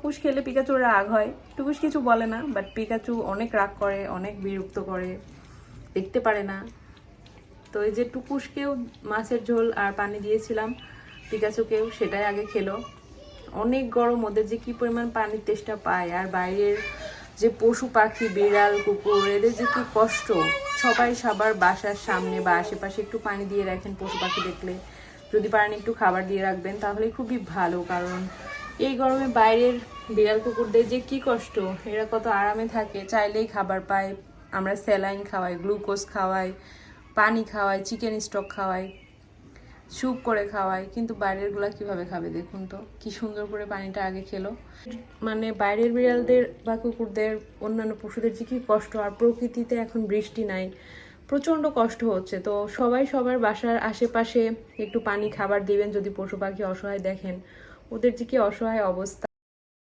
টুকুস খেলে পিকাচুর রাগ হয়। টুকুস কিছু বলে না, বাট পিকাচু অনেক রাগ করে, অনেক বিরক্ত করে, দেখতে পারে না। তো এই যে টুকুসকেও মাছের ঝোল আর পানি দিয়েছিলাম, পিকাচুকেও সেটাই আগে খেলো। অনেক গরম, ওদের যে কি পরিমাণ পানির তেষ্টা পায়। আর বাইরের যে পশু পাখি, বিড়াল, কুকুর, এদের যে কি কষ্ট। সবাই সবার বাসার সামনে বা আশেপাশে একটু পানি দিয়ে রাখেন পশু পাখি দেখলে। যদি পারেন একটু খাবার দিয়ে রাখবেন, তাহলে খুবই ভালো। কারণ এই গরমে বাইরের বিড়াল কুকুরদের যে কি কষ্ট, এরা কত আরামে থাকে, চাইলেই খাবার পায়। আমরা স্যালাইন খাওয়াই, গ্লুকোজ খাওয়াই, পানি খাওয়াই, চিকেন স্টক খাওয়াই, স্যুপ করে খাওয়াই, কিন্তু বাইরেরগুলা কিভাবে খাবে দেখুন তো। কি সুন্দর করে পানিটা আগে খেলো। মানে বাইরের বিড়ালদের বা কুকুরদের, অন্যান্য পশুদের যে কি কষ্ট। আর প্রকৃতিতে এখন বৃষ্টি নাই, প্রচণ্ড কষ্ট হচ্ছে। তো সবাই সবার বাসার আশেপাশে একটু পানি খাবার দিবেন যদি পশু পাখি অসহায় দেখেন। ওদের যে কি অসহায় অবস্থা।